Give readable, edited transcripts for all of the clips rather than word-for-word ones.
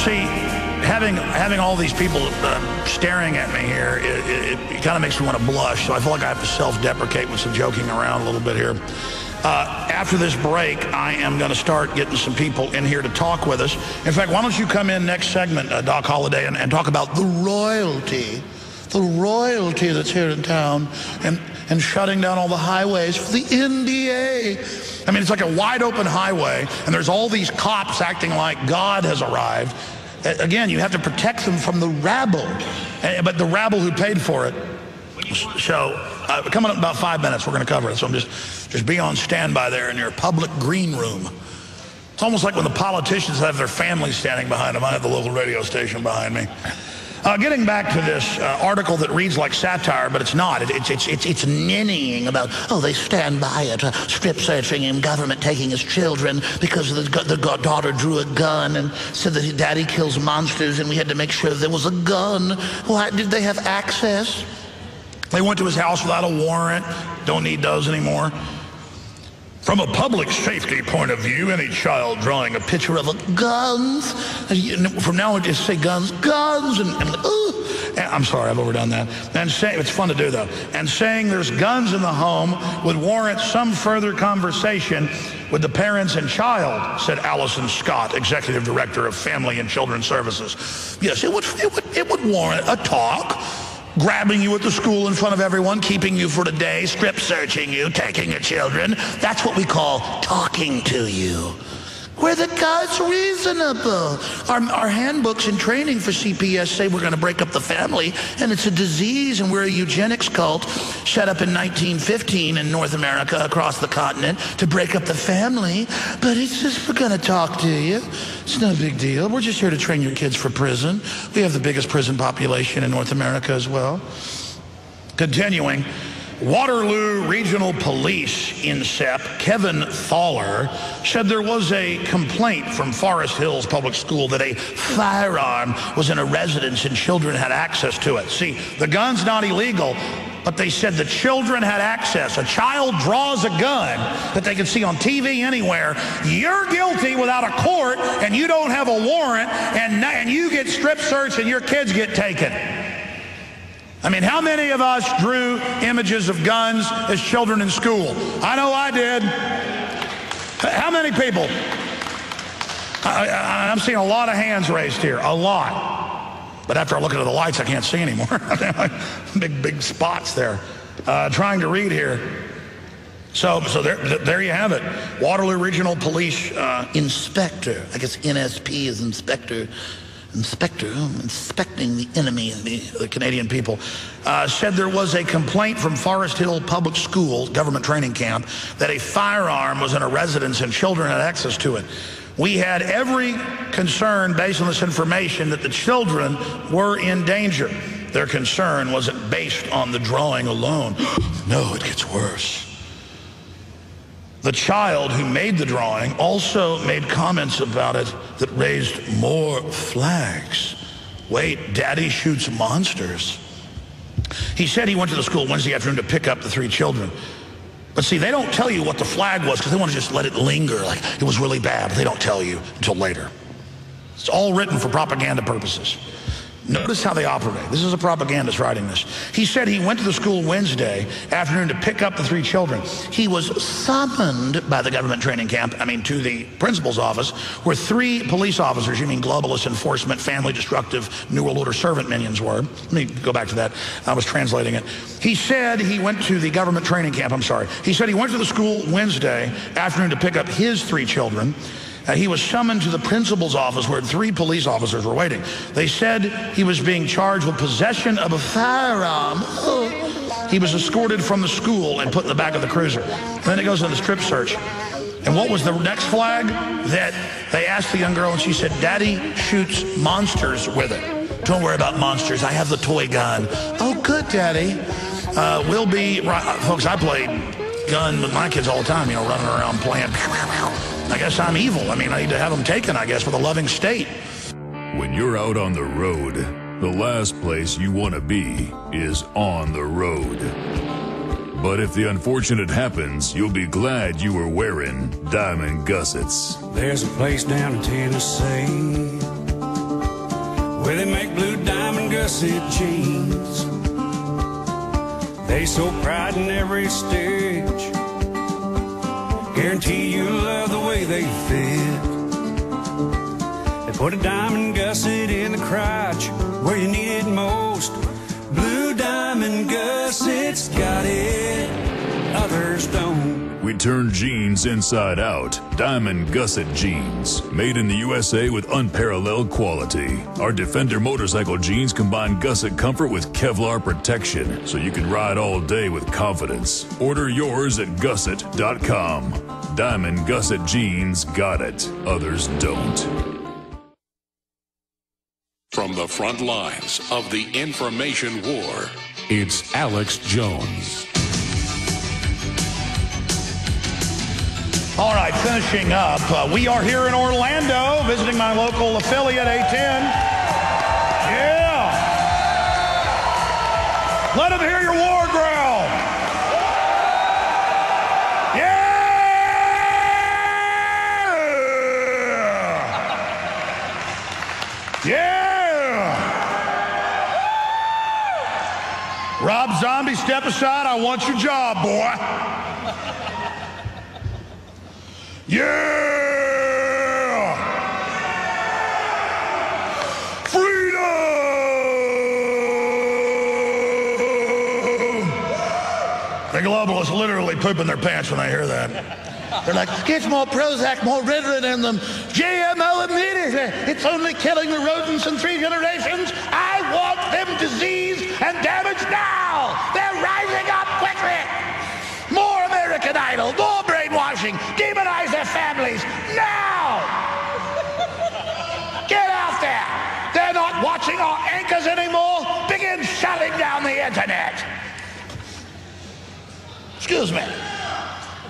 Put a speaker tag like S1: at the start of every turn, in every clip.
S1: See, having all these people staring at me here, it kind of makes me want to blush. So I feel like I have to self-deprecate with some joking around a little bit here. After this break, I am going to start getting some people in here to talk with us. In fact, why don't you come in next segment, Doc Holliday, and talk about the royalty that's here in town, and shutting down all the highways for the NDA. I mean, it's like a wide open highway, and there's all these cops acting like God has arrived. Again, you have to protect them from the rabble, but the rabble who paid for it. So, coming up in about 5 minutes, we're going to cover it. So just be on standby there in your public green room. It's almost like when the politicians have their families standing behind them. I have the local radio station behind me. Getting back to this article that reads like satire, but it's not. It's ninnying about, oh, they stand by it, strip searching him, government taking his children because the daughter drew a gun and said that daddy kills monsters and we had to make sure there was a gun. Why did they have access? They went to his house without a warrant. Don't need those anymore. From a public safety point of view, any child drawing a picture of a guns, from now on just say guns, and I'm sorry, I've overdone that. And it's fun to do though. And saying there's guns in the home would warrant some further conversation with the parents and child, said Allison Scott, Executive Director of Family and Children's Services. Yes, it would warrant a talk. Grabbing you at the school in front of everyone, keeping you for the day, strip searching you, taking your children. That's what we call talking to you. Where the God's reasonable. Our handbooks and training for CPS say we're going to break up the family, and it's a disease, and we're a eugenics cult set up in 1915 in North America across the continent to break up the family. But it's just, we're going to talk to you. It's no big deal. We're just here to train your kids for prison. We have the biggest prison population in North America as well. Continuing. Waterloo Regional Police INSEP Kevin Thaler said there was a complaint from Forest Hills Public School that a firearm was in a residence and children had access to it. See, the gun's not illegal, but they said the children had access. A child draws a gun that they can see on TV anywhere. You're guilty without a court, and you don't have a warrant, and you get strip searched and your kids get taken. I mean, how many of us drew images of guns as children in school? I know I did. How many people? I'm seeing a lot of hands raised here, a lot. But after I look into the lights, I can't see anymore. big spots there. Trying to read here. So there you have it. Waterloo Regional Police Inspector. I guess NSP is Inspector, inspecting the enemy of the Canadian people, said there was a complaint from Forest Hill Public School, government training camp, that a firearm was in a residence and children had access to it. We had every concern based on this information that the children were in danger. Their concern wasn't based on the drawing alone. No, it gets worse. The child who made the drawing also made comments about it that raised more flags. Wait, Daddy shoots monsters. He said he went to the school Wednesday afternoon to pick up the 3 children. But see, they don't tell you what the flag was because they want to just let it linger like it was really bad. But they don't tell you until later. It's all written for propaganda purposes. Notice how they operate. This is a propagandist writing this. He said he went to the school Wednesday afternoon to pick up the 3 children. He was summoned by the government training camp, to the principal's office, where 3 police officers, globalist enforcement, family destructive, New World Order servant minions were. Let me go back to that. I was translating it. He said he went to the government training camp, He said he went to the school Wednesday afternoon to pick up his 3 children. He was summoned to the principal's office where 3 police officers were waiting. They said he was being charged with possession of a firearm. He was escorted from the school and put in the back of the cruiser. Then it goes into the strip search. And what was the next flag? That they asked the young girl, and she said, Daddy shoots monsters with it. Don't worry about monsters. I have the toy gun. Oh, good, Daddy. We'll be, folks, I played gun with my kids all the time, running around playing. I guess I'm evil. I need to have them taken, with a loving state.
S2: When you're out on the road, the last place you want to be is on the road. But if the unfortunate happens, you'll be glad you were wearing diamond gussets.
S3: There's a place down in Tennessee where they make blue diamond gusset jeans. They so pride in every stitch, guarantee you love the way they fit. They put a diamond gusset in the crotch where you need it most. Blue diamond gussets got it, others don't.
S2: We turn jeans inside out. Diamond gusset jeans. Made in the USA with unparalleled quality. Our Defender motorcycle jeans combine gusset comfort with Kevlar protection, so you can ride all day with confidence. Order yours at gusset.com. Diamond gusset jeans got it. Others don't.
S4: From the front lines of the information war,
S5: it's Alex Jones.
S1: All right, finishing up. We are here in Orlando, visiting my local affiliate, A10. Yeah. Let them hear your war growl. Yeah. Yeah. Rob Zombie, step aside. I want your job, boy. Yeah! Freedom! The globalists literally pooping their pants when they hear that. They're like, get more Prozac, more Ritalin in them. GMO immediately. It's only killing the rodents in 3 generations. I want them diseased and damaged now. They're rising up quickly. More American Idol, more brainwashing, demonize their families, now! Get out there! They're not watching our anchors anymore. Begin shutting down the internet. Excuse me.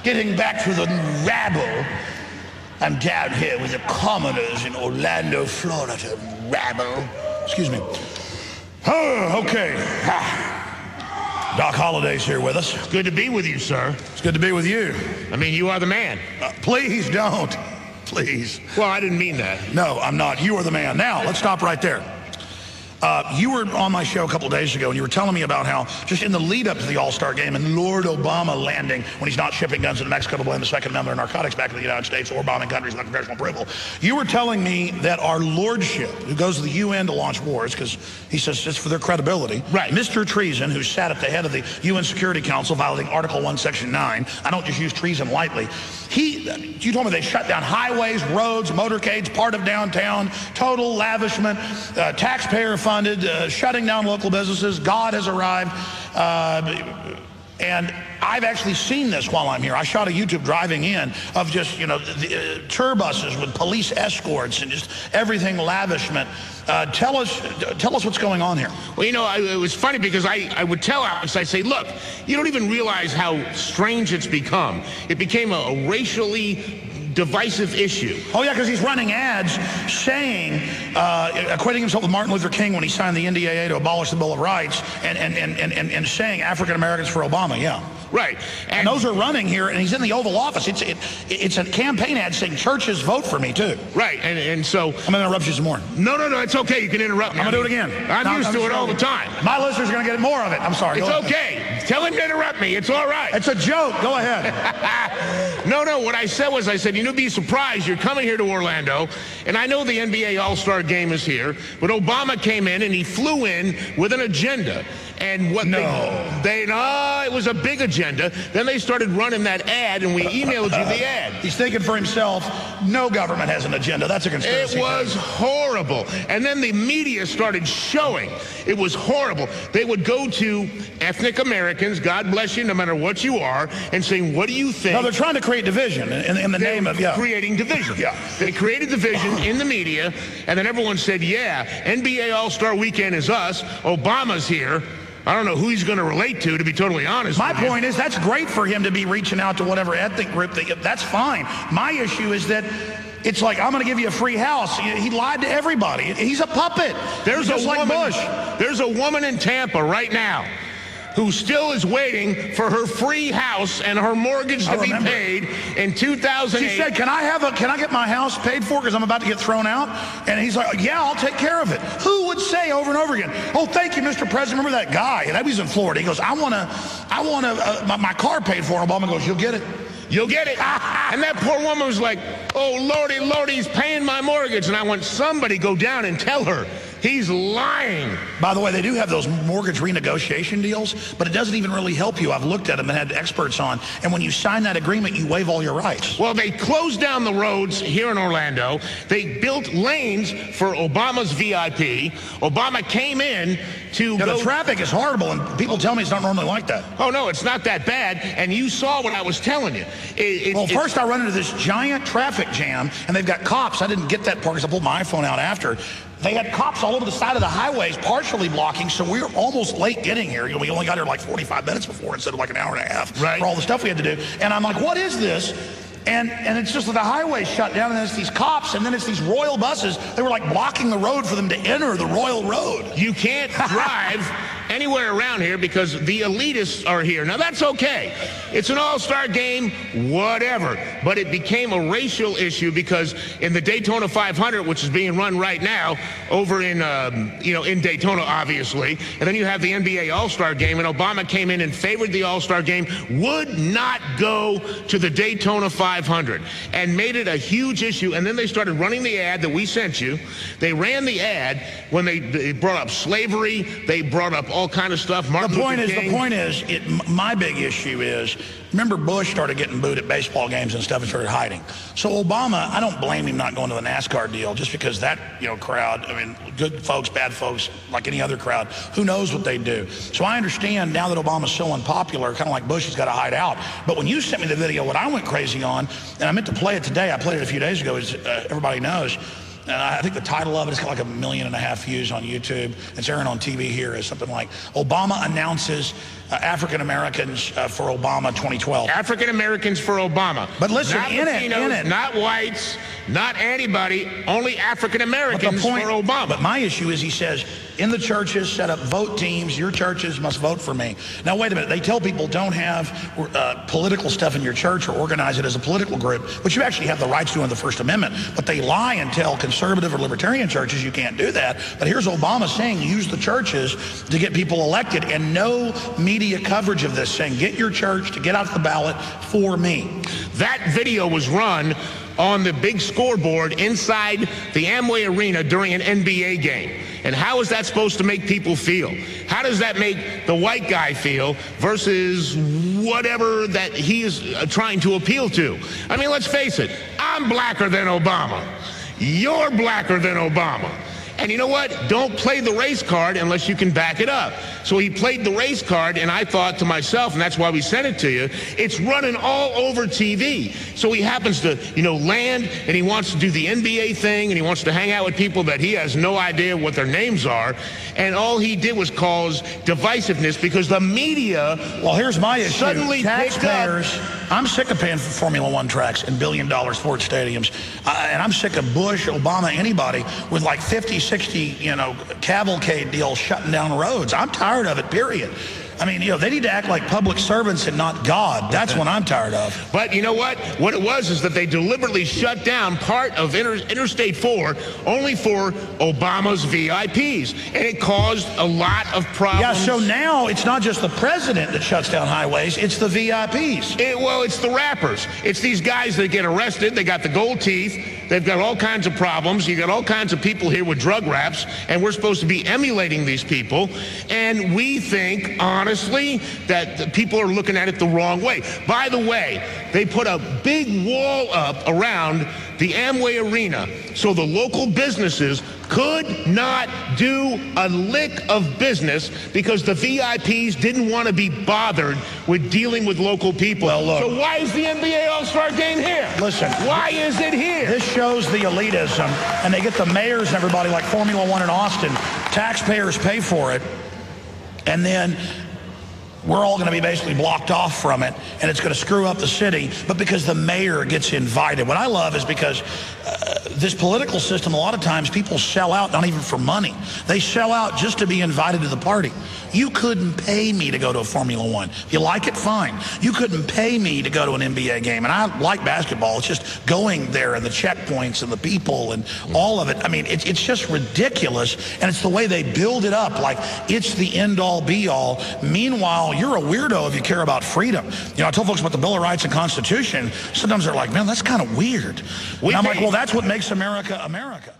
S1: Getting back to the rabble. I'm down here with the commoners in Orlando, Florida. Rabble. Excuse me. Oh, okay. Doc Holliday's here with us.
S6: Good to be with you, sir.
S1: It's good to be with you.
S6: I mean, you are the man.
S1: Please don't. Please.
S6: Well, I didn't mean that.
S1: No, I'm not. You are the man. Now, let's stop right there. You were on my show a couple of days ago, and you were telling me about how just in the lead-up to the All-Star Game and Lord Obama landing when he's not shipping guns into Mexico to blame the Second Amendment or narcotics back to the United States or bombing countries without congressional approval, you were telling me that our lordship, who goes to the UN to launch wars, because he says it's for their credibility,
S6: right? Mr.
S1: Treason, who sat at the head of the UN Security Council violating Article 1, Section 9, I don't just use treason lightly, you told me they shut down highways, roads, motorcades, part of downtown, total lavishment, taxpayer-funded, shutting down local businesses. God has arrived. And I've actually seen this while I'm here. I shot a YouTube driving in of just, tour buses with police escorts and just everything lavishment. Tell us what's going on here.
S6: Well, it was funny because I would tell Alex, I'd say, look, you don't even realize how strange it's become. It became a racially divisive issue.
S1: Oh, yeah, because he's running ads saying, equating himself with Martin Luther King when he signed the NDAA to abolish the Bill of Rights and saying African Americans for Obama, yeah.
S6: Right.
S1: And those are running here, and he's in the Oval Office. It's a campaign ad saying churches vote for me, too.
S6: Right, and so...
S1: I'm going to interrupt you some more.
S6: No, it's okay. You can interrupt me.
S1: I'm going to do it again.
S6: I'm used to it all the time.
S1: My listeners are going to get more of it. I'm sorry.
S6: It's okay. Tell him to interrupt me. It's all right.
S1: It's a joke. Go ahead.
S6: No, what I said was, you'd be surprised. You're coming here to Orlando, and I know the NBA All-Star Game is here, but Obama came in, and he flew in with an agenda. And what it was a big agenda. Then they started running that ad, and we emailed you the ad.
S1: He's thinking for himself. No government has an agenda. That's a conspiracy.
S6: It was horrible. And then the media started showing. It was horrible. They would go to ethnic Americans, God bless you, no matter what you are, and saying, what do you think?
S1: No, they're trying to create division in the name of,
S6: creating division.
S1: Yeah.
S6: They created division in the media, and then everyone said, yeah, NBA All-Star Weekend is us. Obama's here. I don't know who he's going to relate to be totally honest.
S1: My point is that's great for him to be reaching out to whatever ethnic group. That's fine. My issue is that it's like, I'm going to give you a free house. He lied to everybody. He's a puppet.
S6: There's a woman in Tampa right now who still is waiting for her free house and her mortgage to be paid in 2008.
S1: She said, can I get my house paid for because I'm about to get thrown out? And he's like, yeah, I'll take care of it. Who would say over and over again, oh, thank you, Mr. President. Remember that guy? And he's in Florida. He goes, I want my car paid for. And Obama goes, you'll get it.
S6: You'll get it. And that poor woman was like, oh, Lordy, Lordy, he's paying my mortgage. And I want somebody go down and tell her he's lying.
S1: By the way, they do have those mortgage renegotiation deals, but it doesn't even really help you. I've looked at them and had experts on. And when you sign that agreement, you waive all your rights.
S6: Well, they closed down the roads here in Orlando. They built lanes for Obama's VIP. Obama came in to
S1: the traffic is horrible, and people tell me it's not normally like that.
S6: Oh, no, it's not that bad. And you saw what I was telling you.
S1: Well, first I run into this giant traffic jam, and they've got cops. I didn't get that part because I pulled my iPhone out after. They had cops all over the side of the highways, partially blocking, so we were almost late getting here. We only got here like 45 minutes before instead of like an hour and a half for all the stuff we had to do. And I'm like, what is this? And it's just that the highway shut down, and then it's these cops, and then it's these royal buses. They were like blocking the road for them to enter the royal road.
S6: You can't drive anywhere around here because the elitists are here. Now, that's okay. It's an all-star game, whatever. But it became a racial issue because in the Daytona 500, which is being run right now over in, in Daytona, obviously, and then you have the NBA All-Star game, and Obama came in and favored the All-Star game, would not go to the Daytona 500, and made it a huge issue. And then they started running the ad that we sent you. They ran the ad when they brought up slavery. They brought up all kind of stuff.
S1: The point is, my big issue is, remember Bush started getting booed at baseball games and stuff and started hiding. So Obama, I don't blame him not going to the NASCAR deal just because that, crowd, I mean, good folks, bad folks, like any other crowd, who knows what they do. So I understand now that Obama's so unpopular, kind of like Bush, he's got to hide out. But when you sent me the video, what I went crazy on, and I meant to play it today, I played it a few days ago, as everybody knows, and I think the title of it is got like 1.5 million views on YouTube. It's airing on TV here as something like, Obama announces African Americans for Obama 2012.
S6: African Americans for Obama.
S1: But listen,
S6: not
S1: in
S6: Latinos,
S1: it.
S6: Not whites, not anybody, only African Americans for Obama.
S1: But my issue is he says, in the churches, set up vote teams. Your churches must vote for me. Now, wait a minute. They tell people don't have political stuff in your church or organize it as a political group, which you actually have the rights to in the First Amendment. But they lie and tell conservative or libertarian churches you can't do that. But here's Obama saying use the churches to get people elected, and no media coverage of this, saying get your church to get out the ballot for me.
S6: That video was run on the big scoreboard inside the Amway Arena during an NBA game. And how is that supposed to make people feel? How does that make the white guy feel versus whatever that he is trying to appeal to? I mean, let's face it, I'm blacker than Obama. You're blacker than Obama. And you know what? Don't play the race card unless you can back it up. So he played the race card, and I thought to myself, and that's why we sent it to you, it's running all over TV. So he happens to, land, and he wants to do the NBA thing, and he wants to hang out with people that he has no idea what their names are. And all he did was cause divisiveness because the media
S1: here's my issue.
S6: Suddenly
S1: taxpayers, I'm sick of paying for Formula One tracks and billion-dollar sports stadiums. And I'm sick of Bush, Obama, anybody with like 50, 60, cavalcade deals shutting down roads. I'm tired of it, period. I mean, they need to act like public servants and not God. That's what I'm tired of.
S6: But you know what? What it was is that they deliberately shut down part of Interstate 4 only for Obama's VIPs. And it caused a lot of problems.
S1: Yeah, so now it's not just the president that shuts down highways, it's the VIPs.
S6: It's the rappers. It's these guys that get arrested. They got the gold teeth. They've got all kinds of problems. You got all kinds of people here with drug raps, and we're supposed to be emulating these people. And we think, honestly, that people are looking at it the wrong way. By the way, they put a big wall up around the Amway Arena so the local businesses could not do a lick of business because the VIPs didn't want to be bothered with dealing with local people.
S1: Well, look,
S6: so why is the NBA All-Star Game here?
S1: Listen.
S6: Why is it here?
S1: This shows the elitism, and they get the mayors and everybody like Formula One in Austin. Taxpayers pay for it, and then we're all going to be basically blocked off from it, and it's going to screw up the city, but because the mayor gets invited. What I love is because this political system, a lot of times people sell out, not even for money. They sell out just to be invited to the party. You couldn't pay me to go to a Formula One. If you like it, fine. You couldn't pay me to go to an NBA game. And I like basketball. It's just going there and the checkpoints and the people and all of it. I mean, it's just ridiculous. And it's the way they build it up, like it's the end-all, be-all. Meanwhile, you're a weirdo if you care about freedom. You know, I told folks about the Bill of Rights and Constitution. Sometimes they're like, man, that's kind of weird. And I'm like, well, that's what makes America America.